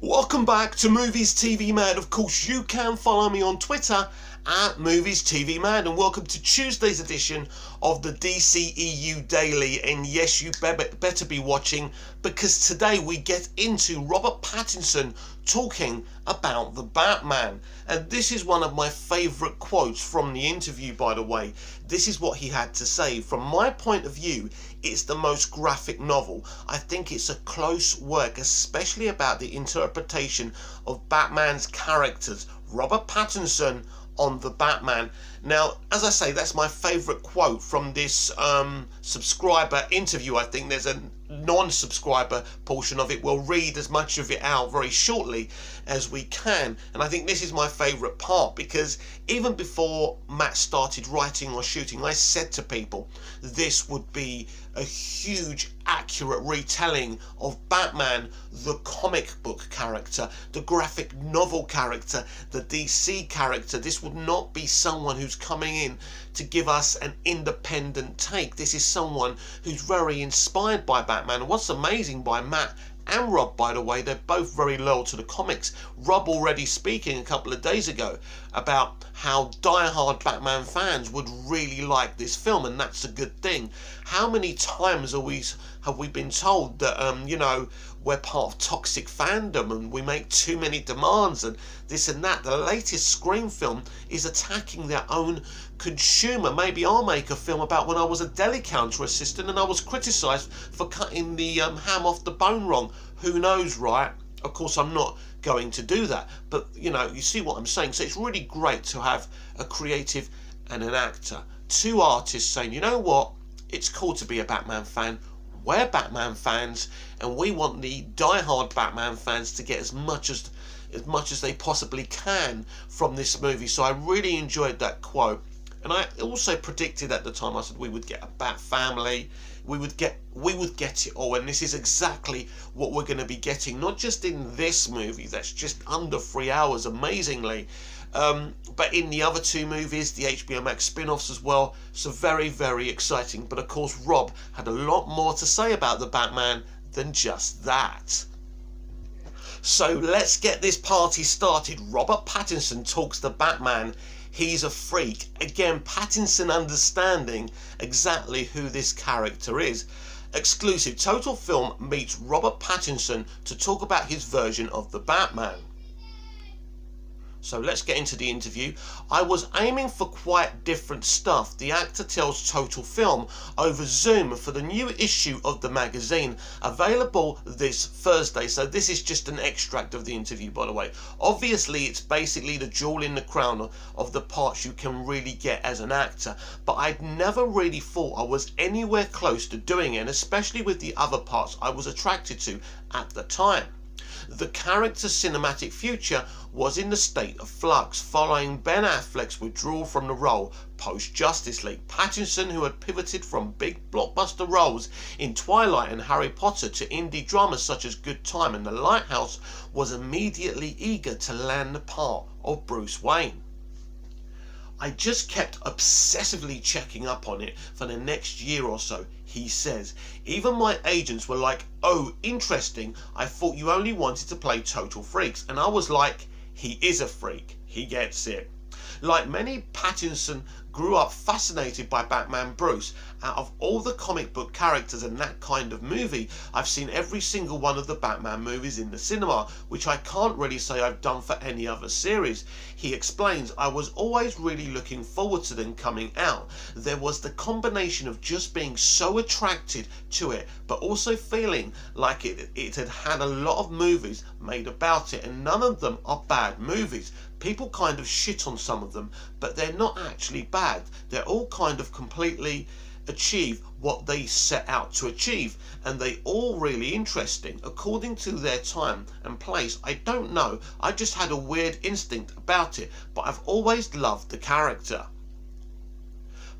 Welcome back to Movies TV Mad. Of course, you can follow me on Twitter at Movies TV Mad, and welcome to Tuesday's edition of the DCEU Daily. And yes, you better be watching, because today we get into Robert Pattinson talking about the Batman. And this is one of my favourite quotes from the interview, by the way. This is what he had to say. From my point of view, it's the most graphic novel. I think it's a close work, especially about the interpretation of Batman's characters. Robert Pattinson on the Batman. Now, as I say, that's my favourite quote from this subscriber interview. I think there's a non-subscriber portion of it. We'll read as much of it out very shortly as we can. And I think this is my favourite part, because even before Matt started writing or shooting, I said to people this would be a huge, accurate retelling of Batman, the comic book character, the graphic novel character, the DC character. This would not be someone who's coming in to give us an independent take. This is someone who's very inspired by Batman. And what's amazing by Matt and Rob, by the way, they're both very loyal to the comics. Rob already speaking a couple of days ago about how diehard Batman fans would really like this film, and that's a good thing. How many times have we been told that we're part of toxic fandom and we make too many demands and this and that? The latest Scream film is attacking their own consumer. Maybe I'll make a film about when I was a deli counter assistant and I was criticised for cutting the ham off the bone wrong. Who knows, right? Of course, I'm not going to do that. But, you see what I'm saying. So it's really great to have a creative and an actor. Two artists saying, you know what? It's cool to be a Batman fan. We're Batman fans, and we want the die-hard Batman fans to get as much as they possibly can from this movie. So I really enjoyed that quote. And I also predicted at the time, I said we would get a Bat family, we would get it all, and this is exactly what we're going to be getting, not just in this movie that's just under 3 hours, amazingly, but in the other two movies, the HBO Max spin-offs as well. So very, very exciting. But of course, Rob had a lot more to say about the Batman than just that. So let's get this party started. Robert Pattinson talks the Batman. He's a freak. Again, Pattinson understanding exactly who this character is. Exclusive. Total Film meets Robert Pattinson to talk about his version of the Batman. So let's get into the interview. I was aiming for quite different stuff. The actor tells Total Film over Zoom for the new issue of the magazine, available this Thursday. So this is just an extract of the interview, by the way. Obviously, it's basically the jewel in the crown of the parts you can really get as an actor. But I'd never really thought I was anywhere close to doing it, and especially with the other parts I was attracted to at the time. The character's cinematic future was in the state of flux following Ben Affleck's withdrawal from the role post-Justice League. Pattinson, who had pivoted from big blockbuster roles in Twilight and Harry Potter to indie dramas such as Good Time and The Lighthouse, was immediately eager to land the part of Bruce Wayne. I just kept obsessively checking up on it for the next year or so, he says. Even my agents were like, oh, interesting, I thought you only wanted to play total freaks. And I was like, he is a freak, he gets it. Like many, Pattinson grew up fascinated by Batman Bruce. Out of all the comic book characters in that kind of movie, I've seen every single one of the Batman movies in the cinema, which I can't really say I've done for any other series. He explains, I was always really looking forward to them coming out. There was the combination of just being so attracted to it, but also feeling like it had had a lot of movies made about it, and none of them are bad movies. People kind of shit on some of them, but they're not actually bad. They're all kind of completely achieve what they set out to achieve, and they all really interesting according to their time and place. I don't know, I just had a weird instinct about it, but I've always loved the character.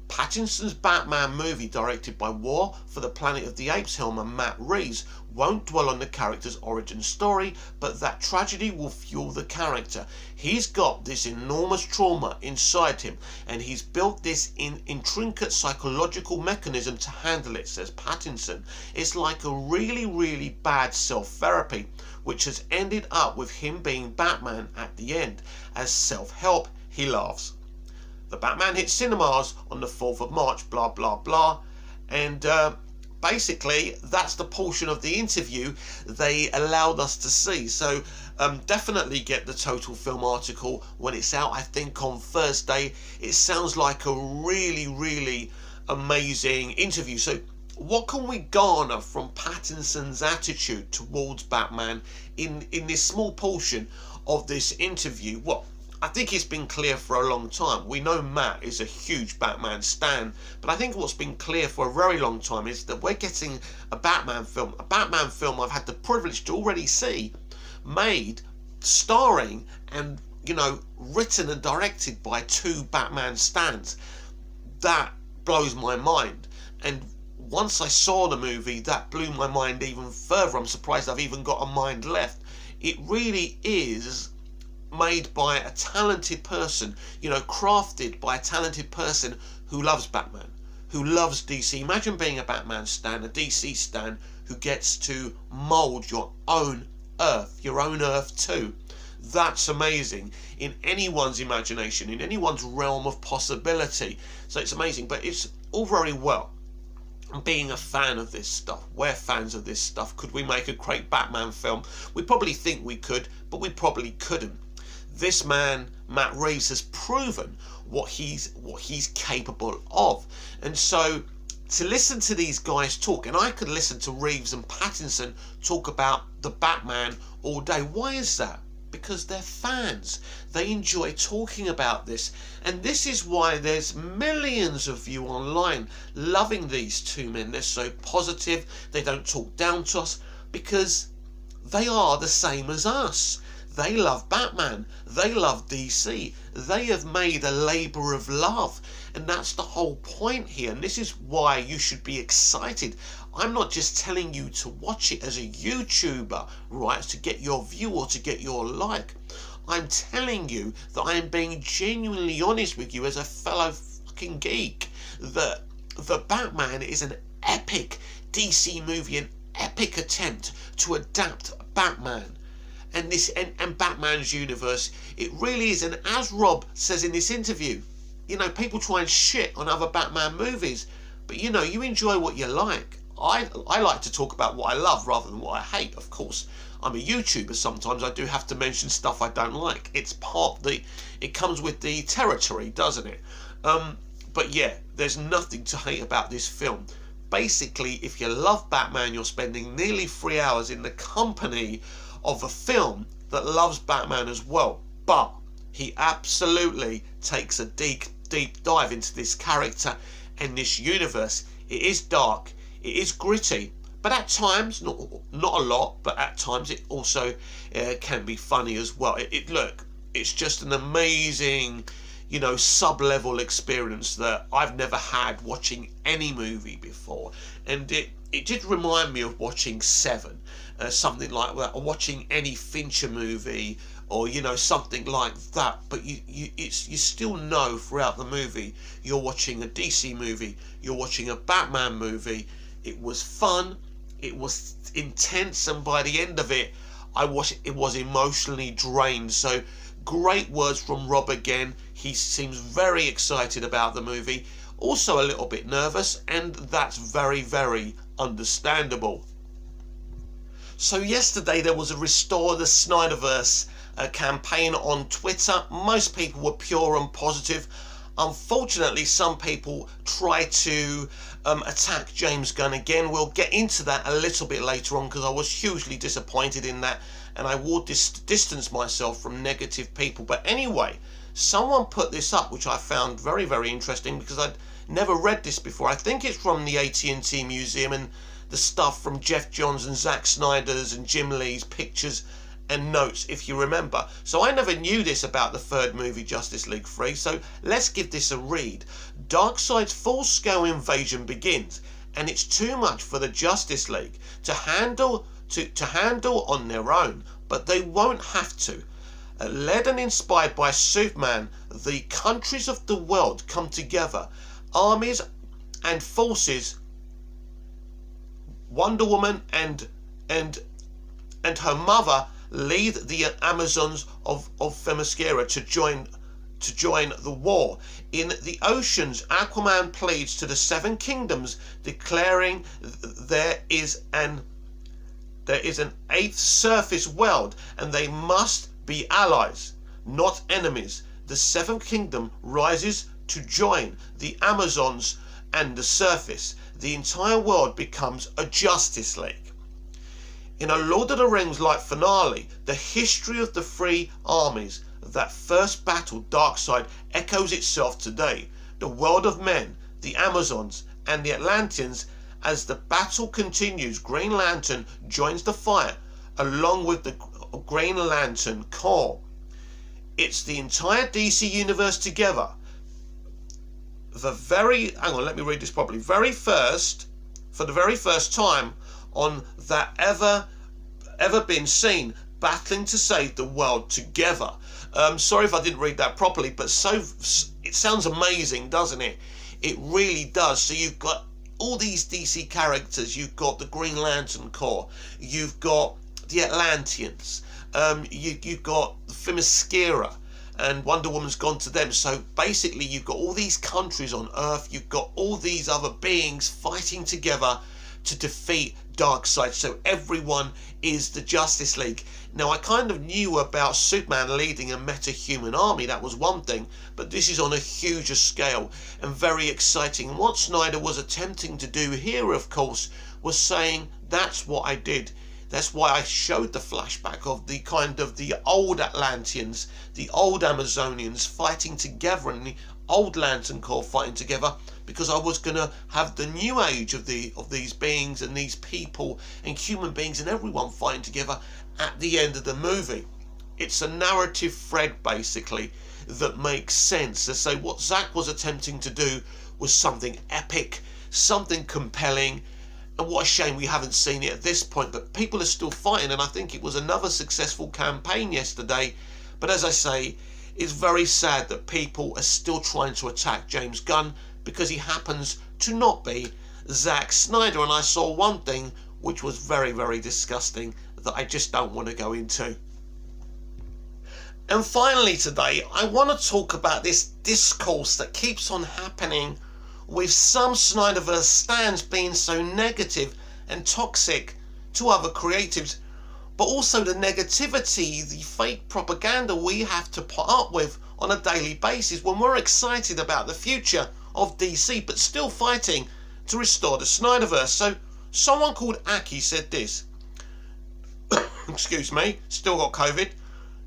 Pattinson's Batman movie, directed by War for the Planet of the Apes helmer Matt Reeves, won't dwell on the character's origin story, but that tragedy will fuel the character. He's got this enormous trauma inside him, and he's built this intricate psychological mechanism to handle it, says Pattinson. It's like a really, really bad self-therapy, which has ended up with him being Batman at the end. As self-help, he laughs. The Batman hits cinemas on the 4th of March, blah, blah, blah. And basically, that's the portion of the interview they allowed us to see. So definitely get the Total Film article when it's out, I think on Thursday. It sounds like a really, really amazing interview. So what can we garner from Pattinson's attitude towards Batman in this small portion of this interview? Well, I think it's been clear for a long time. We know Matt is a huge Batman stan, but I think what's been clear for a very long time is that we're getting a Batman film I've had the privilege to already see, made, starring, and, written and directed by two Batman stans. That blows my mind. And once I saw the movie, that blew my mind even further. I'm surprised I've even got a mind left. It really is made by a talented person, crafted by a talented person who loves Batman, who loves DC. Imagine being a Batman stan, a DC stan, who gets to mould your own Earth too. That's amazing in anyone's imagination, in anyone's realm of possibility. So it's amazing, but it's all very well being a fan of this stuff. We're fans of this stuff. Could we make a great Batman film? We probably think we could, but we probably couldn't. This man, Matt Reeves, has proven what he's capable of. And so to listen to these guys talk, and I could listen to Reeves and Pattinson talk about the Batman all day. Why is that? Because they're fans. They enjoy talking about this. And this is why there's millions of you online loving these two men. They're so positive. They don't talk down to us because they are the same as us. They love Batman. They love DC. They have made a labour of love. And that's the whole point here. And this is why you should be excited. I'm not just telling you to watch it as a YouTuber, right, to get your view or to get your like. I'm telling you that I am being genuinely honest with you as a fellow fucking geek, that the Batman is an epic DC movie, an epic attempt to adapt Batman. And this and Batman's universe, it really is. And as Rob says in this interview, people try and shit on other Batman movies, but you enjoy what you like. I like to talk about what I love rather than what I hate. Of course, I'm a YouTuber. Sometimes I do have to mention stuff I don't like. It's it comes with the territory, doesn't it? But yeah, there's nothing to hate about this film. Basically, if you love Batman, you're spending nearly 3 hours in the company of a film that loves Batman as well. But he absolutely takes a deep dive into this character and this universe. It is dark, it is gritty, but at times, not a lot, but at times it also can be funny as well. It's just an amazing, sub-level experience that I've never had watching any movie before. And it did remind me of watching Seven, something like that, or watching any Fincher movie, or something like that. But you still know throughout the movie you're watching a DC movie, you're watching a Batman movie. It was fun, it was intense, and by the end of it, it was emotionally drained. So great words from Rob again. He seems very excited about the movie, also a little bit nervous, and that's very, very understandable. So yesterday there was a Restore the Snyderverse campaign on Twitter. Most people were pure and positive. Unfortunately, some people try to attack James Gunn again. We'll get into that a little bit later on, because I was hugely disappointed in that, and I will distance myself from negative people. But anyway, someone put this up, which I found very, very interesting, because I'd never read this before. I think it's from the AT&T Museum, and the stuff from Jeff Johns and Zack Snyder's and Jim Lee's pictures and notes, if you remember. So I never knew this about the third movie, Justice League 3, so let's give this a read. Darkseid's full-scale invasion begins, and it's too much for the Justice League to handle on their own, but they won't have to. Led and inspired by Superman, the countries of the world come together. Armies and forces, Wonder Woman and her mother lead the Amazons of Themyscira to join the war. In the oceans, Aquaman pleads to the Seven Kingdoms, declaring there is an eighth surface world, and they must be allies, not enemies. The Seventh Kingdom rises to join the Amazons and the surface. The entire world becomes a Justice League. In a Lord of the Rings-like finale, the history of the three armies that first battled Darkseid echoes itself today. The world of men, the Amazons, and the Atlanteans. As the battle continues, Green Lantern joins the fight along with the Green Lantern Corps. It's the entire DC universe together. For the very first time on that ever been seen, battling to save the world together. Sorry if I didn't read that properly, but it sounds amazing, doesn't it? It really does. So you've got all these DC characters. You've got the Green Lantern Corps. You've got the Atlanteans. You've got the Themyscira, and Wonder Woman's gone to them. So basically you've got all these countries on Earth. You've got all these other beings fighting together to defeat Darkseid. So everyone is the Justice League. Now, I kind of knew about Superman leading a meta-human army. That was one thing, but this is on a huger scale and very exciting. And what Snyder was attempting to do here, of course, was saying, that's what I did. That's why I showed the flashback of the old Atlanteans, the old Amazonians fighting together, and the old Lantern Corps fighting together, because I was going to have the new age of these beings and these people and human beings and everyone fighting together at the end of the movie. It's a narrative thread, basically, that makes sense. So what Zack was attempting to do was something epic, something compelling, and what a shame we haven't seen it at this point, but people are still fighting, and I think it was another successful campaign yesterday. But as I say, it's very sad that people are still trying to attack James Gunn because he happens to not be Zack Snyder. And I saw one thing which was very, very disgusting that I just don't want to go into. And finally today, I want to talk about this discourse that keeps on happening with some Snyderverse stans being so negative and toxic to other creatives, but also the negativity, the fake propaganda we have to put up with on a daily basis when we're excited about the future of DC, but still fighting to restore the Snyderverse. So someone called Aki said this, excuse me, still got COVID.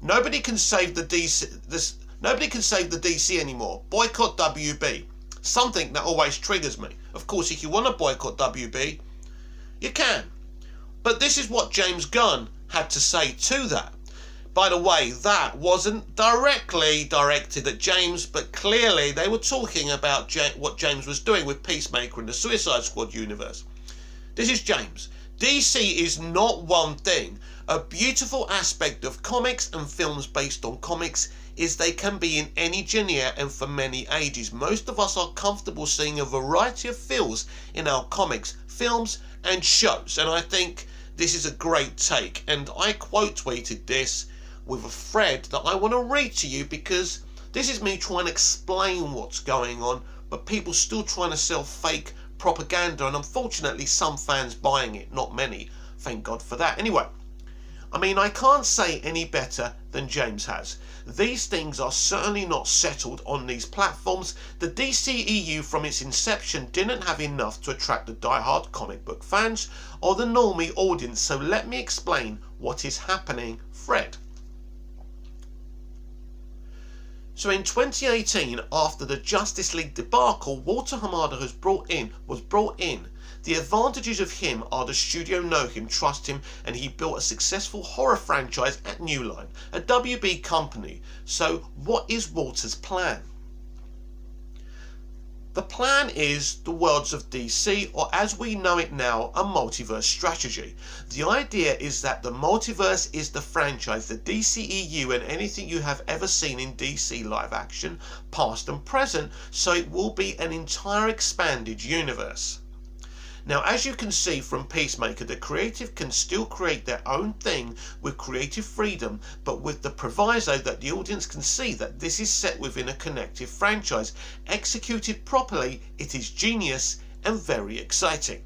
Nobody can save the DC anymore. Boycott WB. Something that always triggers me. Of course, if you want to boycott WB, you can. But this is what James Gunn had to say to that. By the way, that wasn't directly directed at James, but clearly they were talking about what James was doing with Peacemaker in the Suicide Squad universe. This is James. DC is not one thing. A beautiful aspect of comics and films based on comics is they can be in any genre and for many ages. Most of us are comfortable seeing a variety of feels in our comics, films and shows, and I think this is a great take. And I quote tweeted this with a thread that I want to read to you, because this is me trying to explain what's going on, but people still trying to sell fake propaganda, and unfortunately some fans buying it, not many, thank God for that. Anyway, I mean, I can't say any better than James has. These things are certainly not settled on these platforms. The DCEU from its inception didn't have enough to attract the die-hard comic book fans or the normie audience, so let me explain what is happening, Fred. So in 2018, after the Justice League debacle, Walter Hamada was brought in. The advantages of him are the studio know him, trust him, and he built a successful horror franchise at New Line, a WB company. So what is Walter's plan? The plan is the worlds of DC, or as we know it now, a multiverse strategy. The idea is that the multiverse is the franchise, the DCEU, and anything you have ever seen in DC live action, past and present, so it will be an entire expanded universe. Now, as you can see from Peacemaker, the creative can still create their own thing with creative freedom, but with the proviso that the audience can see that this is set within a connected franchise. Executed properly, it is genius and very exciting.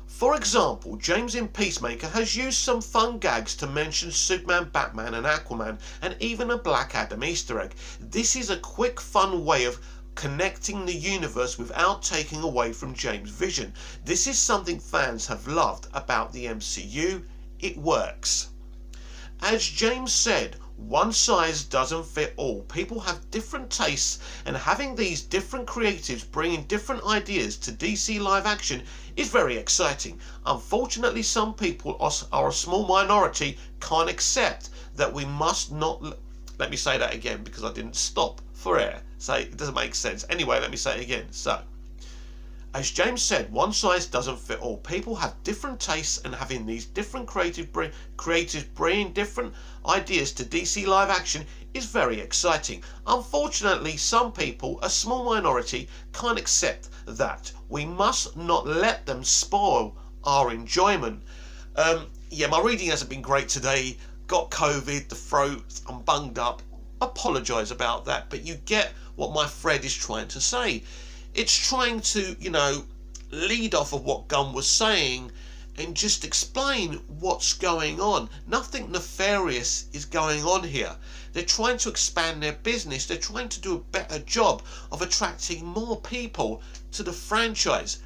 For example, James in Peacemaker has used some fun gags to mention Superman, Batman and Aquaman, and even a Black Adam Easter egg. This is a quick, fun way of connecting the universe without taking away from James' vision. This is something fans have loved about the MCU. It works. As James said, one size doesn't fit all. People have different tastes, and having these different creatives bringing different ideas to DC live action is very exciting. Unfortunately, some people are a small minority, can't accept that we must not... Let me say that again because I didn't stop for air. So it doesn't make sense. Anyway, let me say it again. So, as James said, one size doesn't fit all. People have different tastes, and having these different creators bringing different ideas to DC live action is very exciting. Unfortunately, some people, a small minority, can't accept that. We must not let them spoil our enjoyment. Yeah, my reading hasn't been great today. Got COVID, the throat, I'm bunged up. Apologise about that, but you get what my thread is trying to say. It's trying to, lead off of what Gunn was saying and just explain what's going on. Nothing nefarious is going on here. They're trying to expand their business. They're trying to do a better job of attracting more people to the franchise,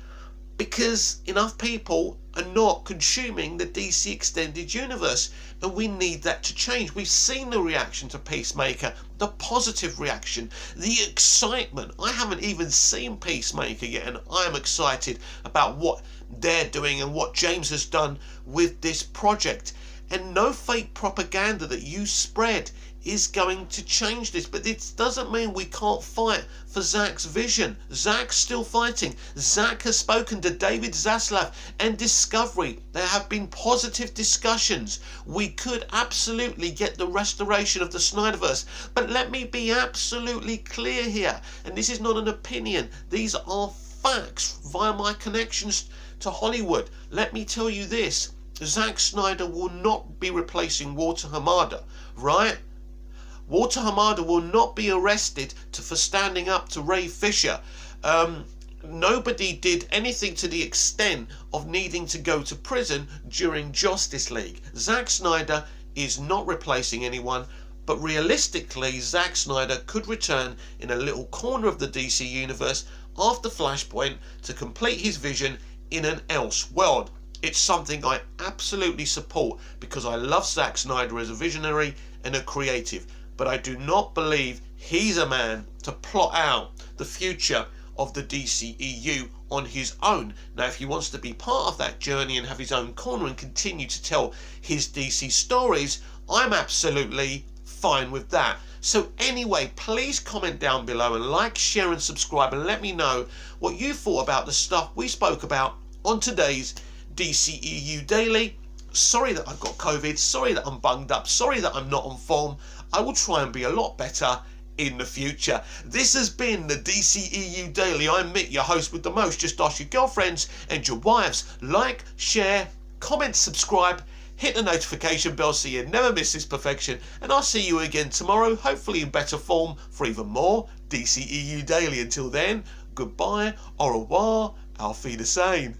because enough people are not consuming the DC Extended Universe, and we need that to change. We've seen the reaction to Peacemaker, the positive reaction, the excitement. I haven't even seen Peacemaker yet, and I'm excited about what they're doing and what James has done with this project. And no fake propaganda that you spread is going to change this, but it doesn't mean we can't fight for Zack's vision. Zack's still fighting. Zack has spoken to David Zaslav and Discovery. There have been positive discussions. We could absolutely get the restoration of the Snyderverse, but let me be absolutely clear here, and this is not an opinion, these are facts via my connections to Hollywood. Let me tell you this, Zack Snyder will not be replacing Walter Hamada, right? Walter Hamada will not be arrested for standing up to Ray Fisher. Nobody did anything to the extent of needing to go to prison during Justice League. Zack Snyder is not replacing anyone, but realistically, Zack Snyder could return in a little corner of the DC universe after Flashpoint to complete his vision in an else world. It's something I absolutely support because I love Zack Snyder as a visionary and a creative, but I do not believe he's a man to plot out the future of the DCEU on his own. Now, if he wants to be part of that journey and have his own corner and continue to tell his DC stories, I'm absolutely fine with that. So anyway, please comment down below and like, share and subscribe, and let me know what you thought about the stuff we spoke about on today's DCEU Daily. Sorry that I've got COVID, sorry that I'm bunged up, sorry that I'm not on form. I will try and be a lot better in the future. This has been the DCEU Daily. I'm Mick, your host with the most. Just ask your girlfriends and your wives. Like, share, comment, subscribe, hit the notification bell so you never miss this perfection. And I'll see you again tomorrow, hopefully in better form, for even more DCEU Daily. Until then, goodbye, au revoir, auf Wiedersehen.